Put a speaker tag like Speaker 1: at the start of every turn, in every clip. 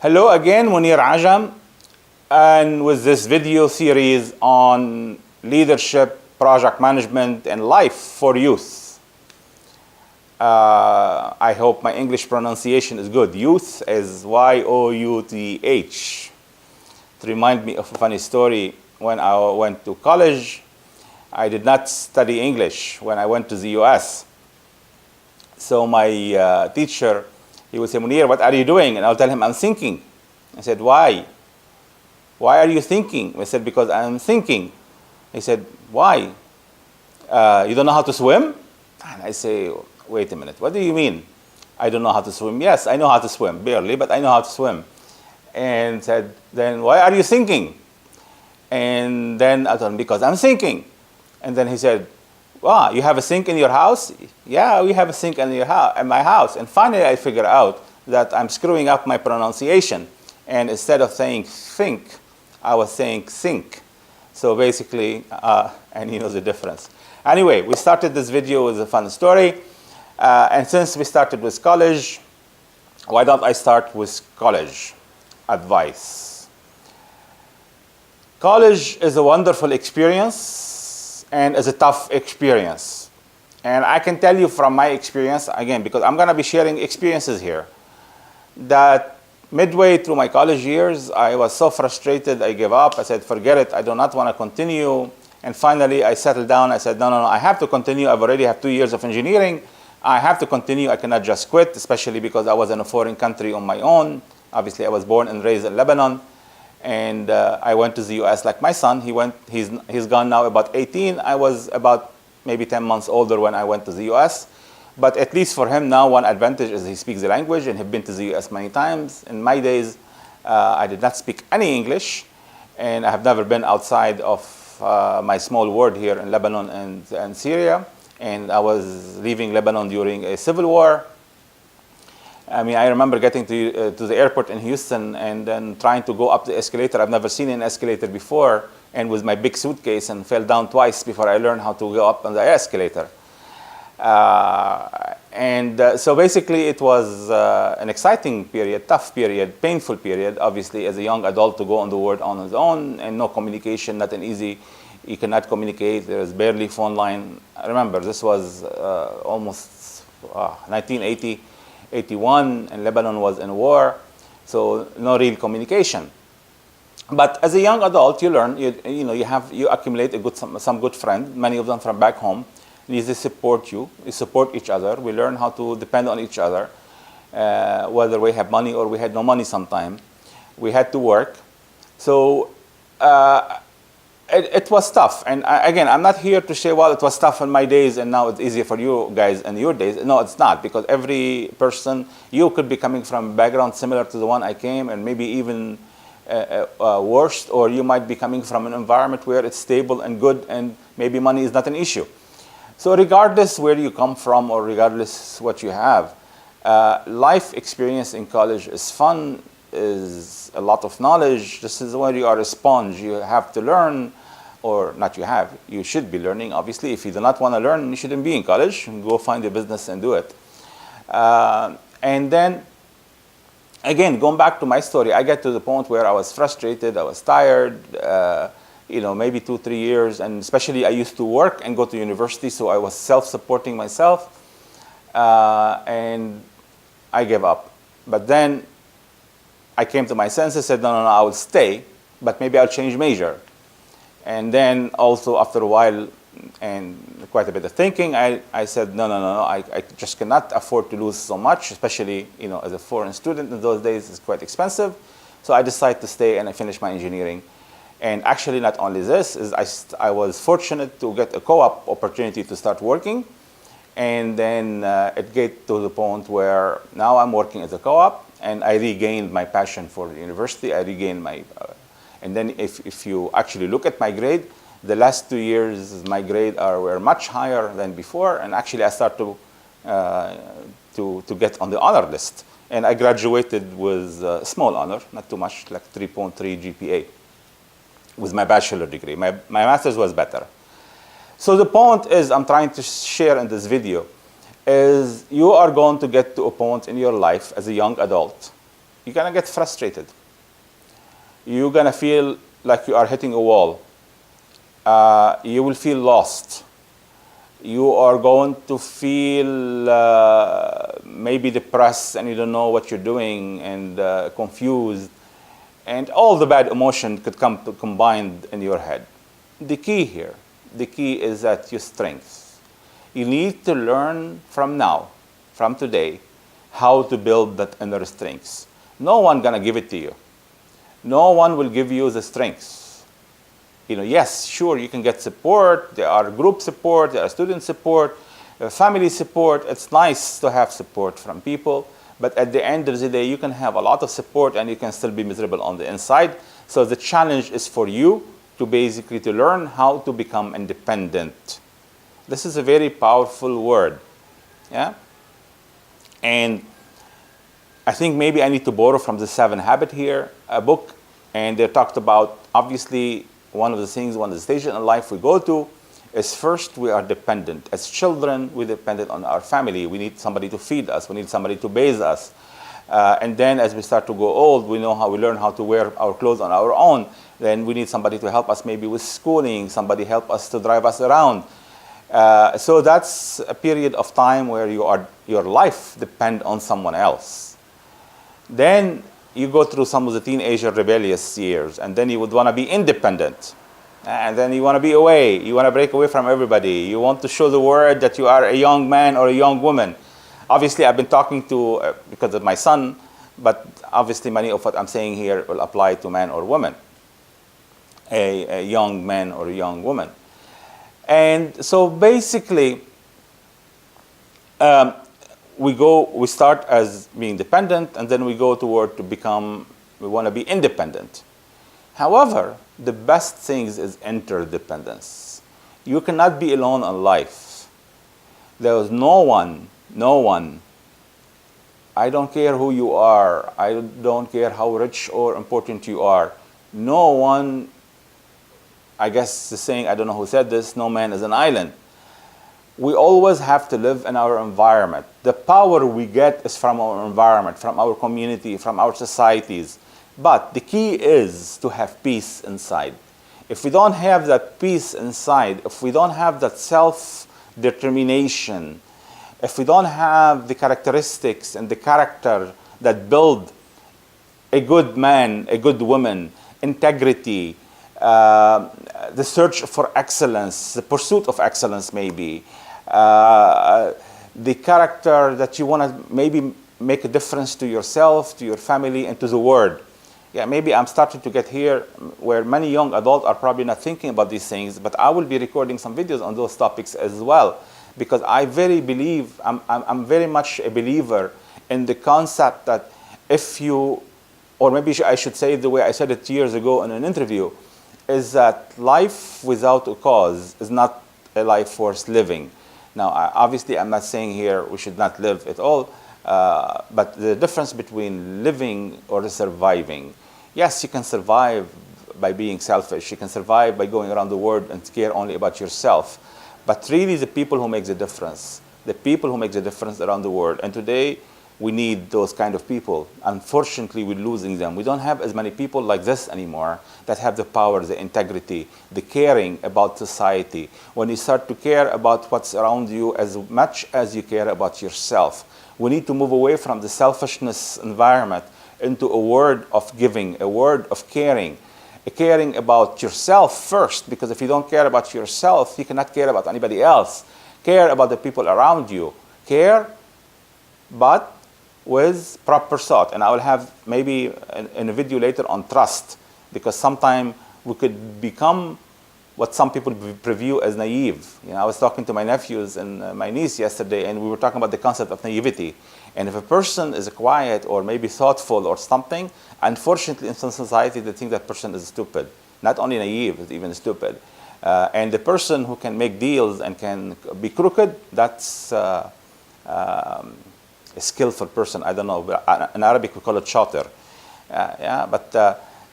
Speaker 1: Hello again, Munir Ajam, and with this video series on leadership, project management, and life for youth. I hope my English pronunciation is good. Youth is Y-O-U-T-H. To remind me of a funny story, when I went to college, I did not study English when I went to the US. So my teacher, he would say, Munir, what are you doing? And I'll tell him, I'm thinking. I said, why? Why are you thinking? I said, because I'm thinking. He said, why? You don't know how to swim? And I say, wait a minute, what do you mean? I don't know how to swim. Yes, I know how to swim, barely, but I know how to swim. And said, then why are you thinking? And then I told him, because I'm thinking. And then he said, wow, you have a sink in your house? Yeah, we have a sink in my house. And finally I figured out that I'm screwing up my pronunciation. And instead of saying think, I was saying think. So basically, and he knows the difference. Anyway, we started this video with a fun story. And since we started with college, why don't I start with college advice? College is a wonderful experience and is a tough experience. And I can tell you from my experience, again, because I'm going to be sharing experiences here, that midway through my college years, I was so frustrated, I gave up. I said, forget it, I do not want to continue. And finally, I settled down. I said, no, I have to continue. I've already have 2 years of engineering. I have to continue. I cannot just quit, especially because I was in a foreign country on my own. Obviously, I was born and raised in Lebanon. And I went to the US like my son. He's gone now about 18. I was about maybe 10 months older when I went to the US. But at least for him now, one advantage is he speaks the language and he's been to the US many times. In my days, I did not speak any English. And I have never been outside of my small world here in Lebanon and Syria. And I was leaving Lebanon during a civil war. I mean, I remember getting to the airport in Houston and then trying to go up the escalator. I've never seen an escalator before, and with my big suitcase, and fell down twice before I learned how to go up on the escalator. So basically, it was an exciting period, tough period, painful period, obviously, as a young adult to go on the world on his own, and no communication, not an easy. You cannot communicate. There is barely phone line. I remember this was almost 1980. 81, and Lebanon was in war, so no real communication. But as a young adult, you learn. You accumulate some good friends. Many of them from back home. They support you. We support each other. We learn how to depend on each other, whether we have money or we had no money. Sometime we had to work. So it was tough. And again, I'm not here to say, well, it was tough in my days and now it's easier for you guys in your days. No, it's not, because every person, you could be coming from a background similar to the one I came, and maybe even worse, or you might be coming from an environment where it's stable and good and maybe money is not an issue. So regardless where you come from or regardless what you have, life experience in college is fun, is a lot of knowledge. This is where you are a sponge. You have to learn. Or not you should be learning, obviously. If you do not want to learn, you shouldn't be in college. Go find a business and do it. And then, again, going back to my story, I get to the point where I was frustrated, I was tired, maybe 2-3 years, and especially I used to work and go to university, so I was self-supporting myself, and I gave up. But then I came to my senses, said, no, I will stay, but maybe I'll change major. And then also after a while and quite a bit of thinking, I said, no, I just cannot afford to lose so much, especially, as a foreign student in those days, it's quite expensive. So I decided to stay and I finished my engineering. And actually not only this, I was fortunate to get a co-op opportunity to start working. And then it get to the point where now I'm working as a co-op and I regained my passion for the university. I regained my... And then if you actually look at my grade, the last 2 years, my grade were much higher than before. And actually, I started to get on the honor list. And I graduated with a small honor, not too much, like 3.3 GPA, with my bachelor degree. My master's was better. So the point is, I'm trying to share in this video, is you are going to get to a point in your life as a young adult you're going to get frustrated. You're going to feel like you are hitting a wall. You will feel lost. You are going to feel maybe depressed and you don't know what you're doing and confused. And all the bad emotion could come combined in your head. The key here, the key is that your strengths. You need to learn from now, from today, how to build that inner strengths. No one gonna give it to you. No one will give you the strengths. Yes, sure, you can get support. There are group support, there are student support, family support. It's nice to have support from people, but at the end of the day, you can have a lot of support and you can still be miserable on the inside. So the challenge is for you to basically to learn how to become independent. This is a very powerful word, yeah? And I think maybe I need to borrow from the 7 Habits here, a book, and they talked about, obviously, one of the stages in life we go to is first we are dependent. As children, we're dependent on our family. We need somebody to feed us. We need somebody to bathe us. And then as we start to go old, we learn how to wear our clothes on our own. Then we need somebody to help us maybe with schooling, somebody help us to drive us around. So that's a period of time where your life depends on someone else. Then you go through some of the teenager rebellious years, and then you would want to be independent. And then you want to be away. You want to break away from everybody. You want to show the world that you are a young man or a young woman. Obviously, I've been talking to, because of my son, but obviously many of what I'm saying here will apply to man or woman. A young man or a young woman. And so basically, we start as being dependent, and then we go toward we want to be independent. However, the best thing is interdependence. You cannot be alone in life. There is no one, I don't care who you are, I don't care how rich or important you are, no one, I guess the saying, I don't know who said this, no man is an island. We always have to live in our environment. The power we get is from our environment, from our community, from our societies. But the key is to have peace inside. If we don't have that peace inside, if we don't have that self-determination, if we don't have the characteristics and the character that build a good man, a good woman, integrity, the search for excellence, the pursuit of excellence maybe, the character that you want to maybe make a difference to yourself, to your family, and to the world. Yeah, maybe I'm starting to get here where many young adults are probably not thinking about these things, but I will be recording some videos on those topics as well, because I very believe, I'm very much a believer in the concept that if you, or maybe I should say it the way I said it years ago in an interview, is that life without a cause is not a life worth living. Now, obviously, I'm not saying here we should not live at all, but the difference between living or surviving. Yes, you can survive by being selfish. You can survive by going around the world and care only about yourself. But really, the people who make the difference, the people who make the difference around the world. And today, we need those kind of people. Unfortunately, we're losing them. We don't have as many people like this anymore that have the power, the integrity, the caring about society. When you start to care about what's around you as much as you care about yourself, we need to move away from the selfishness environment into a word of giving, a word of caring about yourself first, because if you don't care about yourself, you cannot care about anybody else. Care about the people around you. Care, but with proper thought. And I will have maybe in a video later on trust, because sometimes we could become what some people preview as naive. I was talking to my nephews and my niece yesterday, and we were talking about the concept of naivety. And if a person is quiet or maybe thoughtful or something, unfortunately in some society they think that person is stupid. Not only naive, it's even stupid. And the person who can make deals and can be crooked, that's a skillful person. I don't know, but in Arabic we call it shatir. But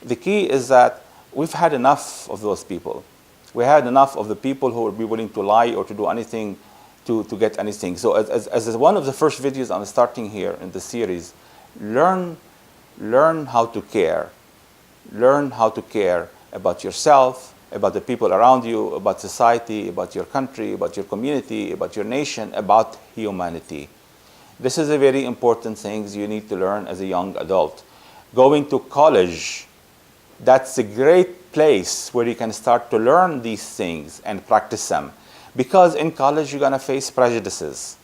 Speaker 1: the key is that we've had enough of those people. We had enough of the people who would be willing to lie or to do anything to get anything. So as one of the first videos I'm starting here in the series, learn learn how to care. Learn how to care about yourself, about the people around you, about society, about your country, about your community, about your nation, about humanity. This is a very important thing you need to learn as a young adult. Going to college, that's a great place where you can start to learn these things and practice them. Because in college, you're going to face prejudices.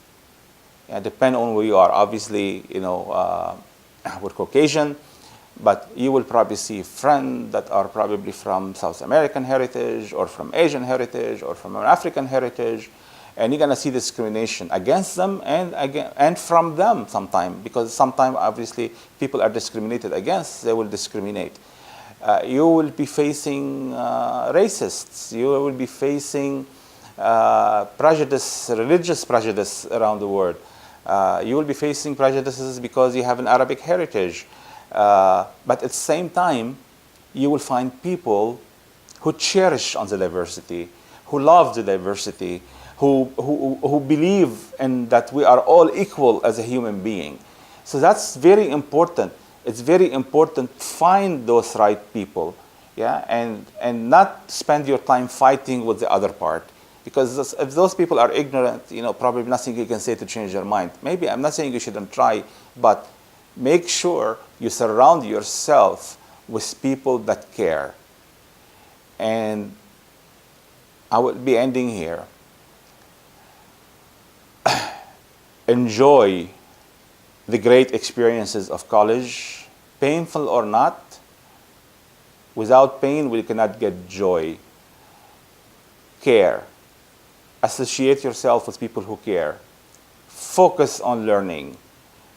Speaker 1: Yeah, depend on where you are. Obviously, we're Caucasian, but you will probably see friends that are probably from South American heritage or from Asian heritage or from African heritage, and you're going to see discrimination against them and from them sometimes, because sometimes obviously people are discriminated against, they will discriminate. You will be facing racists, you will be facing prejudice, religious prejudice around the world. You will be facing prejudices because you have an Arabic heritage. But at the same time, you will find people who cherish on the diversity, who love the diversity, who believe in that we are all equal as a human being. So that's very important. It's very important to find those right people, yeah, and not spend your time fighting with the other part. Because if those people are ignorant, probably nothing you can say to change their mind. Maybe I'm not saying you shouldn't try, but make sure you surround yourself with people that care. And I will be ending here. Enjoy the great experiences of college, painful or not. Without pain, we cannot get joy. Care. Associate yourself with people who care. Focus on learning.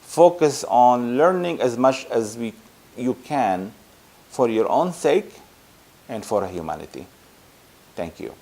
Speaker 1: Focus on learning as much as you can for your own sake and for humanity. Thank you.